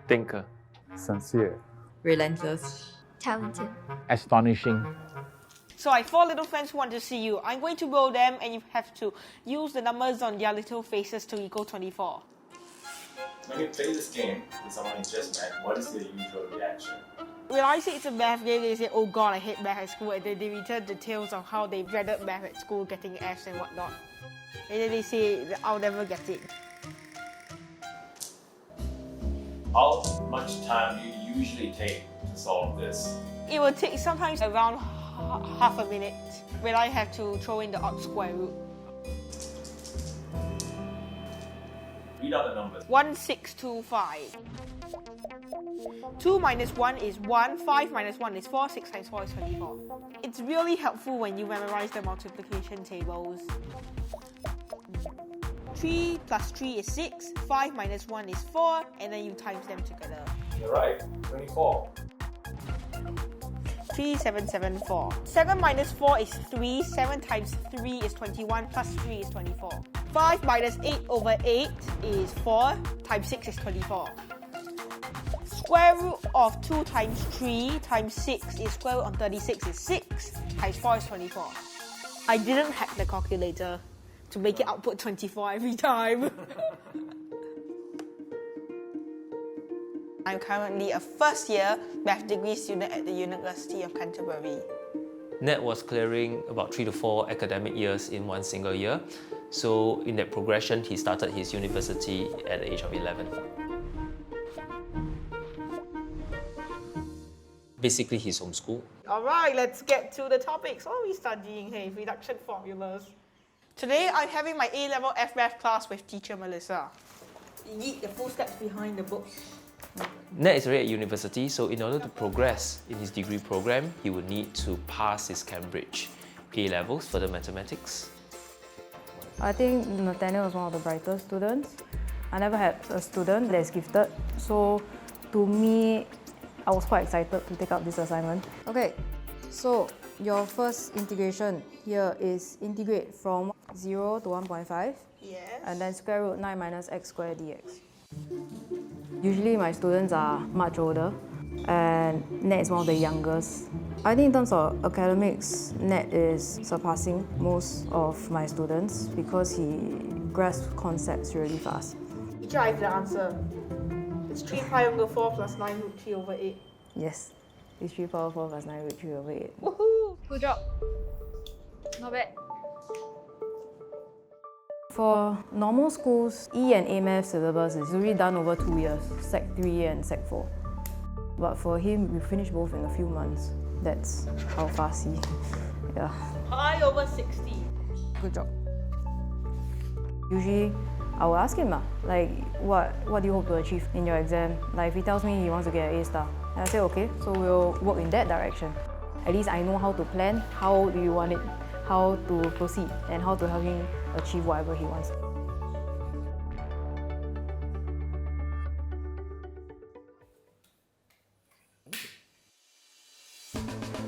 Thinker. Sincere. Relentless. Talented. Astonishing. So I have 4 little friends who want to see you. I'm going to roll them and you have to use the numbers on their little faces to equal 24. When you play this game with someone you just met, what is their usual reaction? When I say it's a math game, they say, oh god, I hate math at school, and then they return the tales of how they dreaded math at school, getting Fs and whatnot. And then they say, I'll never get it. How much time do you usually take to solve this? It will take sometimes around half a minute when I have to throw in the odd square root. Read out the numbers. 1625. 2 minus 1 is 1, 5 minus 1 is 4, 6 times 4 is 24. It's really helpful when you memorize the multiplication tables. 3 plus 3 is 6, 5 minus 1 is 4, and then you times them together. You're right, 24. 3774. 7 minus 4 is 3, 7 times 3 is 21, plus 3 is 24. 5 minus 8 over 8 is 4, times 6 is 24. Square root of 2 times 3 times 6 is square root of 36 is 6, times 4 is 24. I didn't hack the calculator to make it output 24 every time. I'm currently a first year math degree student at the University of Canterbury. Ned was clearing about 3 to 4 academic years in one single year. So in that progression, he started his university at the age of 11. Basically, he's homeschooled. Alright, let's get to the topics. What are we studying? Hey, reduction formulas. Today, I'm having my A-level F-Math class with teacher Melissa. Yeet the full steps behind the book. Ned is already at university, so in order to progress in his degree program, he would need to pass his Cambridge A-levels for the mathematics. I think Nathanael was one of the brighter students. I never had a student that is gifted, so to me, I was quite excited to take up this assignment. Okay, so your first integration here is integrate from 0 to 1.5. Yes. And then square root 9 minus x squared dx. Usually my students are much older, and Ned is one of the youngest. I think in terms of academics, Ned is surpassing most of my students because he grasps concepts really fast. Teacher, I have the answer. It's 3 pi over 4 plus 9 root 3 over 8. Yes, it's 3 power 4 plus 9 root 3 over 8. Woohoo! Good job. Not bad. For normal schools, E and A math syllabus is usually done over 2 years, Sec 3 and Sec 4. But for him, we finished both in a few months. That's how fast he, yeah. Pi over 60. Good job. Usually, I will ask him, like, what do you hope to achieve in your exam? Like, if he tells me he wants to get an A star, and I say, okay, so we'll work in that direction. At least I know how to plan, how do you want it, how to proceed, and how to help him achieve whatever he wants.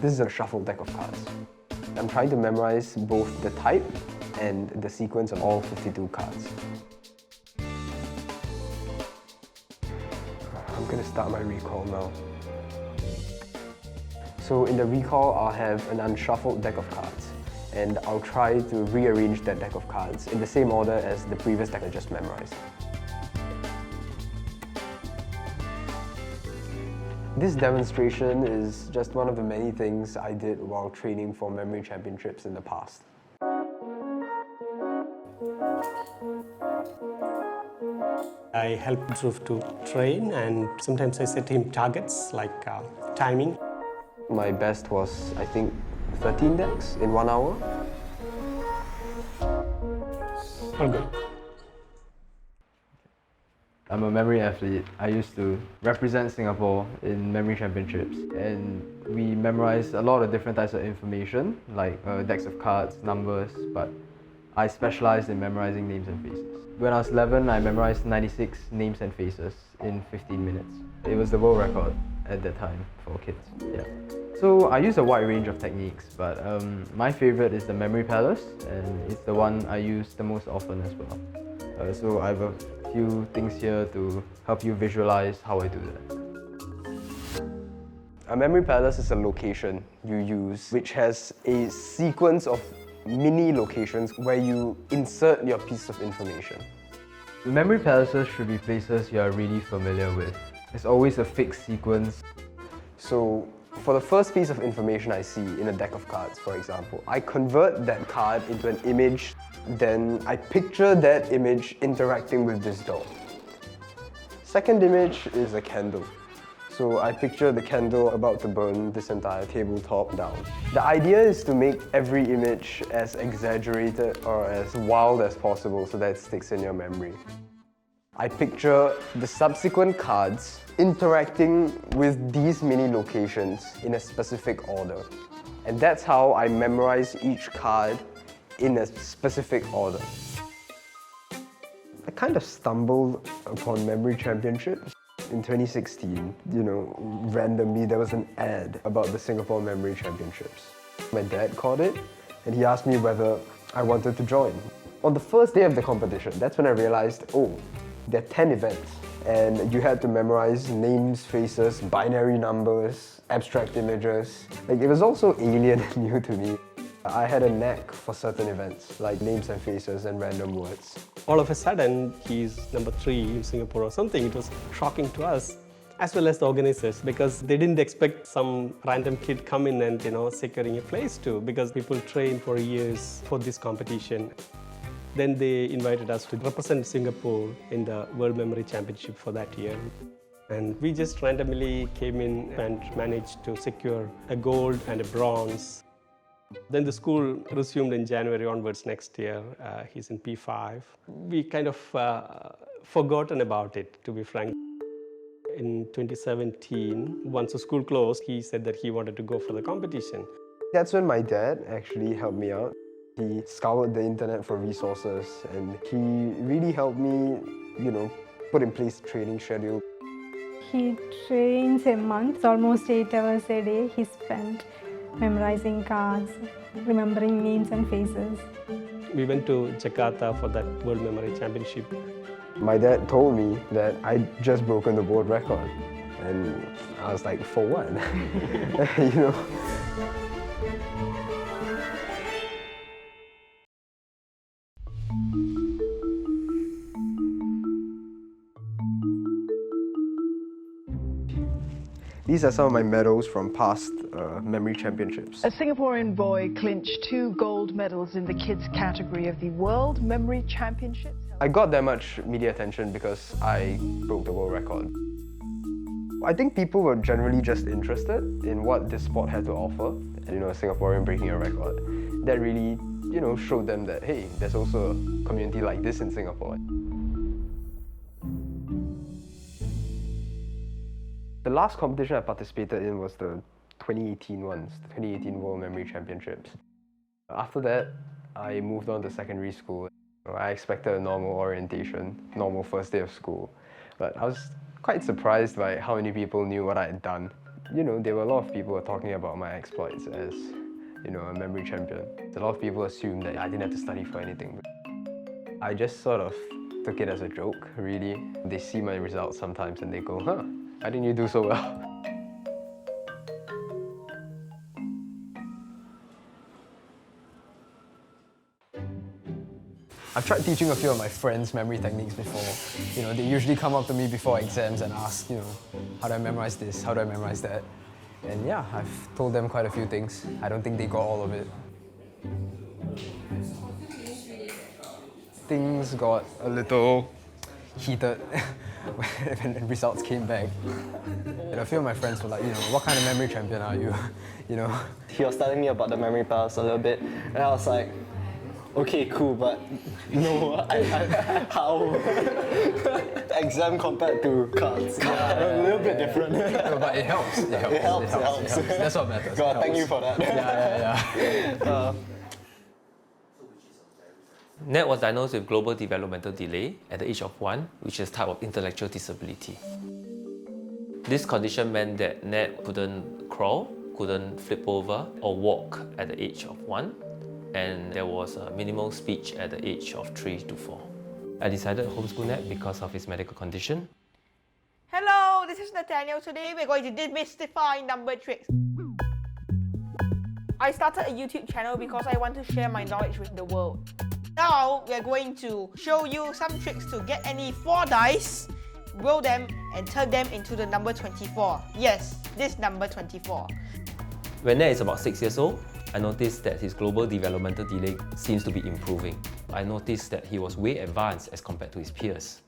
This is a shuffled deck of cards. I'm trying to memorize both the type and the sequence of all 52 cards. I'm going to start my recall now. So in the recall, I'll have an unshuffled deck of cards, and I'll try to rearrange that deck of cards in the same order as the previous deck I just memorized. This demonstration is just one of the many things I did while training for memory championships in the past. I help Dhruv to train, and sometimes I set him targets like timing. My best was, I think, 13 decks in 1 hour. All good. I'm a memory athlete. I used to represent Singapore in memory championships, and we memorized a lot of different types of information, like decks of cards, numbers, but I specialized in memorizing names and faces. When I was 11, I memorized 96 names and faces in 15 minutes. It was the world record at that time for kids. Yeah. So I use a wide range of techniques, but my favorite is the memory palace, and it's the one I use the most often as well. So I have a few things here to help you visualize how I do that. A memory palace is a location you use which has a sequence of mini locations where you insert your piece of information. Memory palaces should be places you are really familiar with. It's always a fixed sequence. So for the first piece of information I see in a deck of cards, for example, I convert that card into an image, then I picture that image interacting with this door. Second image is a candle. So I picture the candle about to burn this entire tabletop down. The idea is to make every image as exaggerated or as wild as possible so that it sticks in your memory. I picture the subsequent cards interacting with these mini locations in a specific order. And that's how I memorize each card in a specific order. I kind of stumbled upon Memory Championships. In 2016, randomly there was an ad about the Singapore Memory Championships. My dad caught it and he asked me whether I wanted to join. On the first day of the competition, that's when I realized, oh, there are 10 events and you had to memorize names, faces, binary numbers, abstract images. It was also alien and new to me. I had a knack for certain events, like names and faces and random words. All of a sudden, he's number 3 in Singapore or something. It was shocking to us, as well as the organizers, because they didn't expect some random kid come in and, securing a place too, because people train for years for this competition. Then they invited us to represent Singapore in the World Memory Championship for that year. And we just randomly came in and managed to secure a gold and a bronze. Then the school resumed in January onwards next year. He's in P5. We kind of forgotten about it, to be frank. In 2017, once the school closed, he said that he wanted to go for the competition. That's when my dad actually helped me out. He scoured the internet for resources and he really helped me, put in place a training schedule. He trains a month, almost 8 hours a day he spent memorizing cards, remembering names and faces. We went to Jakarta for that World Memory Championship. My dad told me that I'd just broken the world record. And I was like, for what? These are some of my medals from past memory championships. A Singaporean boy clinched 2 gold medals in the kids category of the World Memory Championships. I got that much media attention because I broke the world record. I think people were generally just interested in what this sport had to offer. And, a Singaporean breaking a record. That really, showed them that, hey, there's also a community like this in Singapore. The last competition I participated in was the 2018 ones, the 2018 World Memory Championships. After that, I moved on to secondary school. I expected a normal orientation, normal first day of school. But I was quite surprised by how many people knew what I had done. There were a lot of people talking about my exploits as, a memory champion. A lot of people assumed that I didn't have to study for anything. I just sort of took it as a joke, really. They see my results sometimes and they go, huh, why didn't you do so well? I've tried teaching a few of my friends memory techniques before. They usually come up to me before exams and ask, how do I memorize this? How do I memorize that? And yeah, I've told them quite a few things. I don't think they got all of it. Things got a little heated when the results came back. And a few of my friends were like, what kind of memory champion are you? He was telling me about the memory palace a little bit, and I was like, okay, cool, but how? Exam compared to cards, a little bit different. No, but it helps. It helps. That's what matters. God, thank you for that. Yeah. Nat was diagnosed with global developmental delay at the age of 1, which is a type of intellectual disability. This condition meant that Nat couldn't crawl, couldn't flip over or walk at the age of 1, and there was a minimal speech at the age of 3 to 4. I decided to homeschool Nat because of his medical condition. Hello, this is Nathanael. Today we're going to demystify number tricks. I started a YouTube channel because I want to share my knowledge with the world. Now we're going to show you some tricks to get any 4 dice, roll them and turn them into the number 24. Yes, this number 24. When Nat is about 6 years old, I noticed that his global developmental delay seems to be improving. I noticed that he was way advanced as compared to his peers.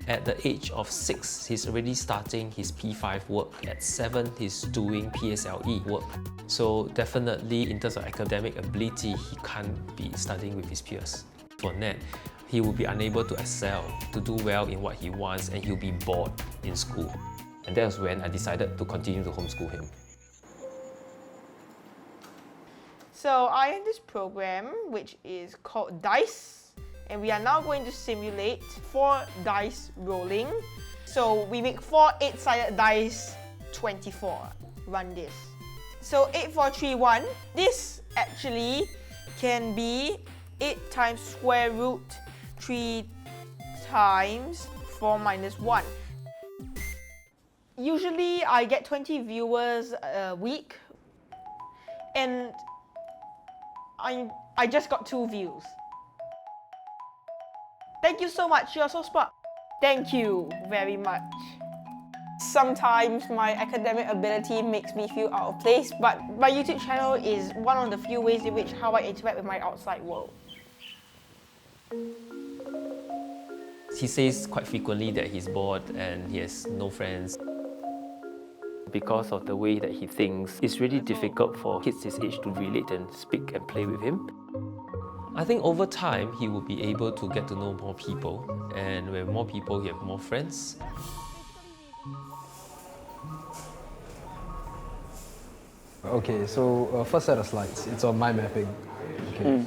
At the age of 6, he's already starting his P5 work. At 7, he's doing PSLE work. So definitely in terms of academic ability, he can't be studying with his peers. For Nat, he will be unable to excel, to do well in what he wants, and he'll be bored in school. And that was when I decided to continue to homeschool him. So I have this program which is called Dice, and we are now going to simulate 4 dice rolling. So we make 4 8-sided dice, 24. Run this. So 8, 4, 3, 1. This actually can be 8 times square root 3 times 4 minus 1. Usually I get 20 viewers a week, and I just got 2 views. Thank you so much, you're so smart. Thank you very much. Sometimes my academic ability makes me feel out of place, but my YouTube channel is one of the few ways in which how I interact with my outside world. He says quite frequently that he's bored and he has no friends. Because of the way that he thinks, it's really difficult for kids his age to relate and speak and play with him. I think over time, he will be able to get to know more people, and with more people, he have more friends. Okay, so first set of slides, it's on mind mapping. Okay.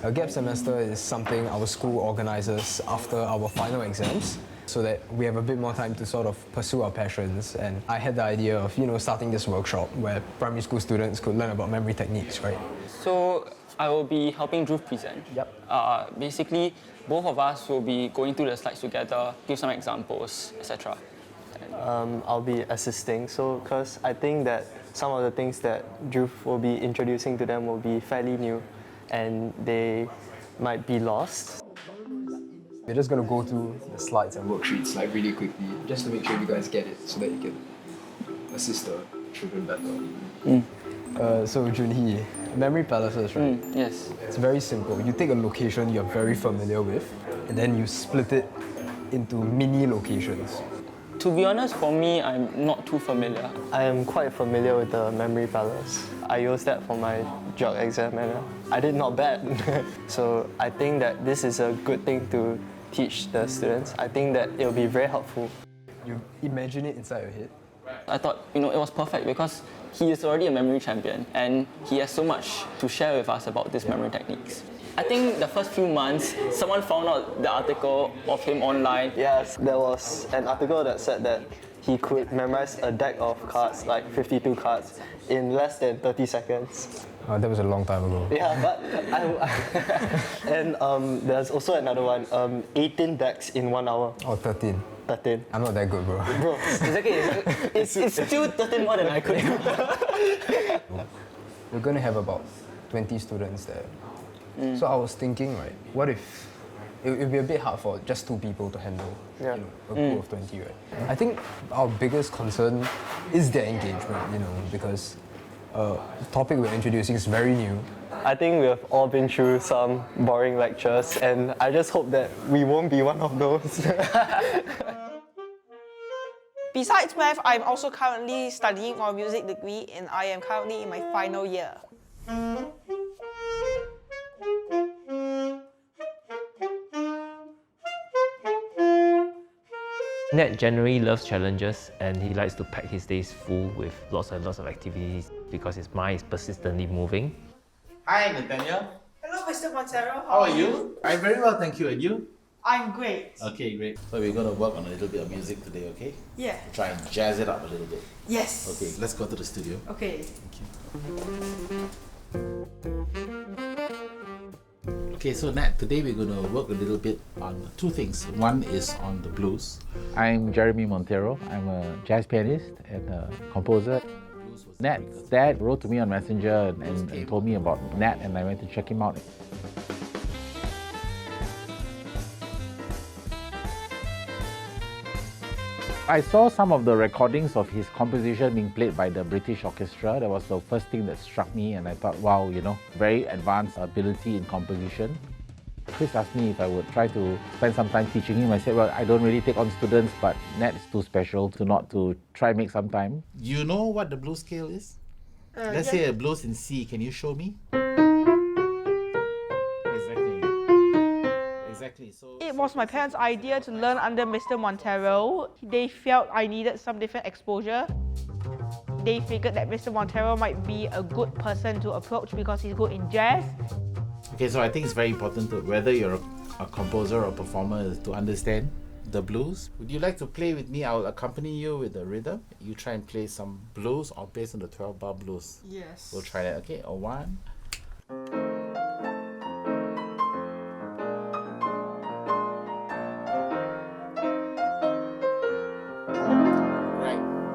A gap semester is something our school organizes after our final exams, so that we have a bit more time to sort of pursue our passions. And I had the idea of, starting this workshop where primary school students could learn about memory techniques, right? So I will be helping Dhruv present. Yep. Basically, both of us will be going through the slides together, give some examples, etc. I'll be assisting, because I think that some of the things that Dhruv will be introducing to them will be fairly new and they might be lost. We're just going to go through the slides and worksheets like really quickly, just to make sure you guys get it so that you can assist the children better. So Junhee, memory palaces, right? Yes. It's very simple. You take a location you're very familiar with, and then you split it into mini locations. To be honest, for me, I'm not too familiar. I am quite familiar with the memory palace. I used that for my geog exam and I did not bad. So I think that this is a good thing to teach the students. I think that it will be very helpful. You imagine it inside your head. I thought, it was perfect because he is already a memory champion and he has so much to share with us about these memory techniques. I think the first few months, someone found out the article of him online. Yes, there was an article that said that he could memorize a deck of cards, like 52 cards, in less than 30 seconds. Oh, that was a long time ago. Yeah, but and there's also another one, 18 decks in 1 hour. Oh, 13. 13. I'm not that good, bro. Bro, It's okay. It's still 13 more than I could do. We're going to have about 20 students there. So I was thinking, right, what if it would be a bit hard for just 2 people to handle a group of 20, right? I think our biggest concern is their engagement, because the topic we're introducing is very new. I think we have all been through some boring lectures and I just hope that we won't be one of those. Besides math, I'm also currently studying for a music degree and I am currently in my final year. Nat generally loves challenges and he likes to pack his days full with lots and lots of activities because his mind is persistently moving. Hi, Nathaniel. Hello, Mr. Montero. How are you? I'm very well, thank you. And you? I'm great. Okay, great. So we're going to work on a little bit of music today, okay? Yeah. Try and jazz it up a little bit. Yes. Okay, let's go to the studio. Okay. Thank you. Okay, so Nat, today we're going to work a little bit on two things. One is on the blues. I'm Jeremy Montero. I'm a jazz pianist and a composer. Nat's dad wrote to me on Messenger and told me about Nat, and I went to check him out. I saw some of the recordings of his composition being played by the British Orchestra. That was the first thing that struck me, and I thought, wow, you know, very advanced ability in composition. Chris asked me if I would try to spend some time teaching him. I said, well, I don't really take on students, but Nat is too special to not to try make some time. You know what the blues scale is? Let's say a blues in C. Can you show me? Exactly. So it was my parents' idea to learn under Mr. Montero. They felt I needed some different exposure. They figured that Mr. Montero might be a good person to approach because he's good in jazz. Okay, so I think it's very important to, whether you're a composer or a performer, to understand the blues. Would you like to play with me? I'll accompany you with the rhythm. You try and play some blues or based on the 12-bar blues. Yes. We'll try that, okay? A one.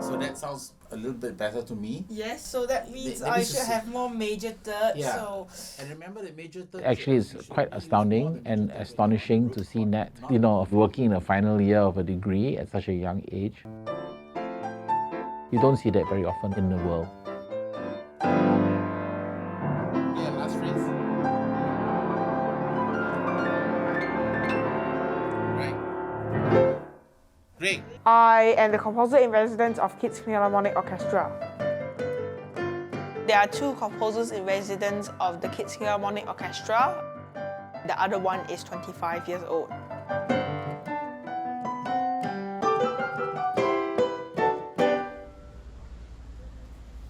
So that sounds a little bit better to me. Yes, so that means I should have more major thirds. Yeah. So. And remember the major third. Actually, it's quite astounding and astonishing to see Nat, you know, of working in the final year of a degree at such a young age. You don't see that very often in the world. Yeah, last phrase. Right. Great. I am the composer in residence of Kids Philharmonic Orchestra. There are two composers in residence of the Kids Philharmonic Orchestra. The other one is 25 years old.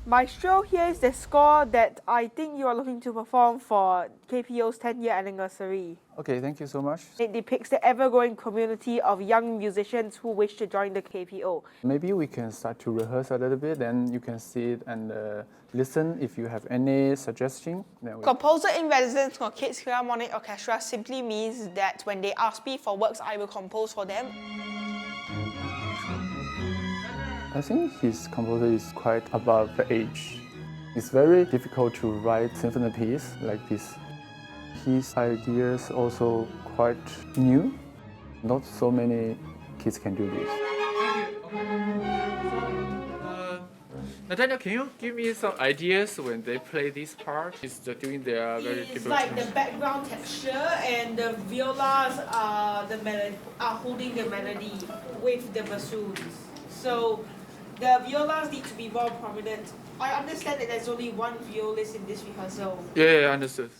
Maestro, here is the score that I think you are looking to perform for KPO's 10-year anniversary. Okay, thank you so much. It depicts the ever-growing community of young musicians who wish to join the KPO. Maybe we can start to rehearse a little bit, then you can see it and listen if you have any suggestion. Composer in residence for Kids Philharmonic Orchestra simply means that when they ask me for works, I will compose for them. I think his composer is quite above the age. It's very difficult to write symphony piece like this. His ideas also quite new. Not so many kids can do this. Nathanael, can you give me some ideas when they play this part? It's doing their very It's difficult like the background texture and the violas are holding the melody with the bassoons. So the violas need to be more prominent. I understand that there's only one violist in this rehearsal. Yeah, understood.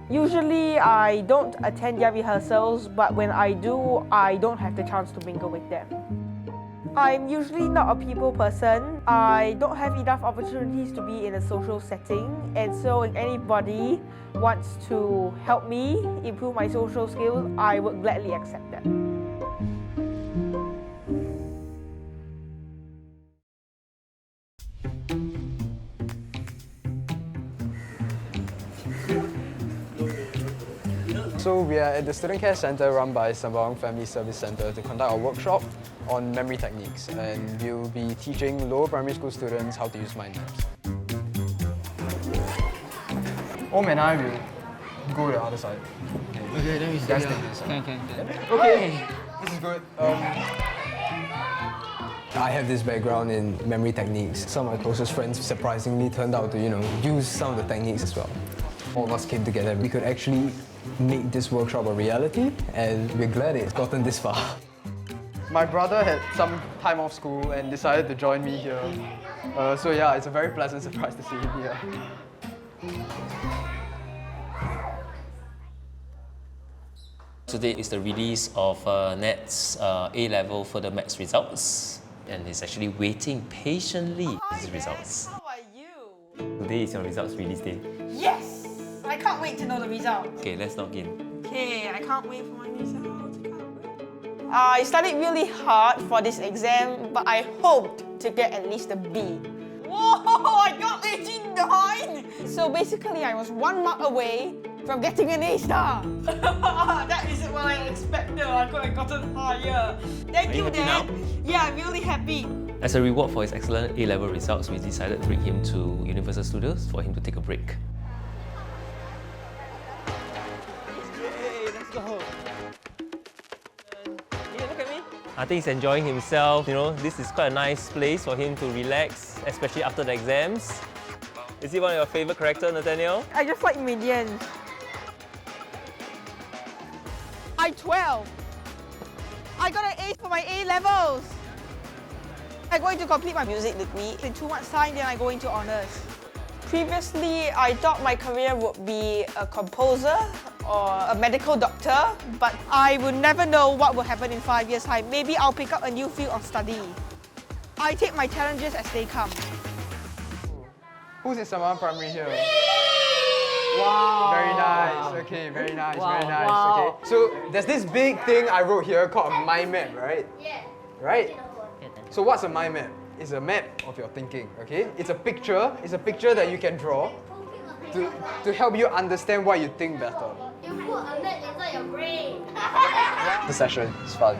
Usually I don't attend their rehearsals, but when I do, I don't have the chance to mingle with them. I'm usually not a people person. I don't have enough opportunities to be in a social setting, and so if anybody wants to help me improve my social skills, I would gladly accept that. So we are at the Student Care Centre run by Sembawang Family Service Centre to conduct a workshop on memory techniques, and we'll be teaching lower primary school students how to use mind maps. Om and I will go to the other side. Okay, then we guys take this. Okay, this is good. I have this background in memory techniques. Some of my closest friends surprisingly turned out to, use some of the techniques as well. All of us came together. We could actually make this workshop a reality, and we're glad it's gotten this far. My brother had some time off school and decided to join me here. So yeah, it's a very pleasant surprise to see him here. Today is the release of Nat's A-level further maths results, and he's actually waiting patiently for his results. How are you? Today is your results release day. Yes! I can't wait to know the results. Okay, let's log in. Okay, I can't wait for my results. I studied really hard for this exam, but I hoped to get at least a B. Whoa, I got 89! So basically, I was 1 mark away from getting an A star. That isn't what I expected. I could have gotten higher. Thank you, Dad. Yeah, I'm really happy. As a reward for his excellent A-level results, we decided to bring him to Universal Studios for him to take a break. Yay, let's go. Look at me. I think he's enjoying himself. You know, this is quite a nice place for him to relax, especially after the exams. Is he one of your favorite characters, Nathanael? I just like Minions. I 12. I got an A for my A levels. I'm going to complete my music degree. In 2 months' time, then I go into honours. Previously, I thought my career would be a composer or a medical doctor, but I would never know what will happen in 5 years' time. Maybe I'll pick up a new field of study. I take my challenges as they come. Who's in Saman Primary here? Wow! Very nice. Okay, very nice, very nice. Wow. Okay. So there's this big thing I wrote here called a mind map, right? Yeah. Right? So what's a mind map? It's a map of your thinking, okay? It's a picture that you can draw to help you understand why you think better. You put a map inside your brain. The session is fun,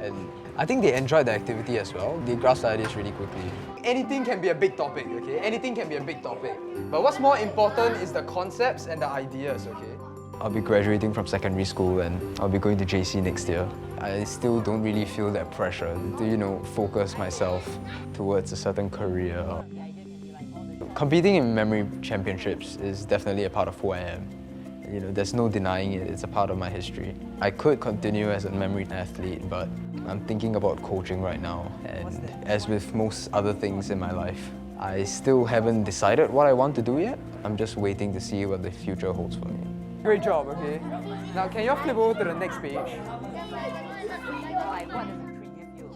and I think they enjoyed the activity as well. They grasped the ideas really quickly. Anything can be a big topic, okay? Anything can be a big topic. But what's more important is the concepts and the ideas, okay? I'll be graduating from secondary school and I'll be going to JC next year. I still don't really feel that pressure to, you know, focus myself towards a certain career. Competing in memory championships is definitely a part of who I am. You know, there's no denying it, it's a part of my history. I could continue as a memory athlete, but I'm thinking about coaching right now. And as with most other things in my life, I still haven't decided what I want to do yet. I'm just waiting to see what the future holds for me. Great job, okay? Now can you flip over to the next page? Like, what does a tree give you?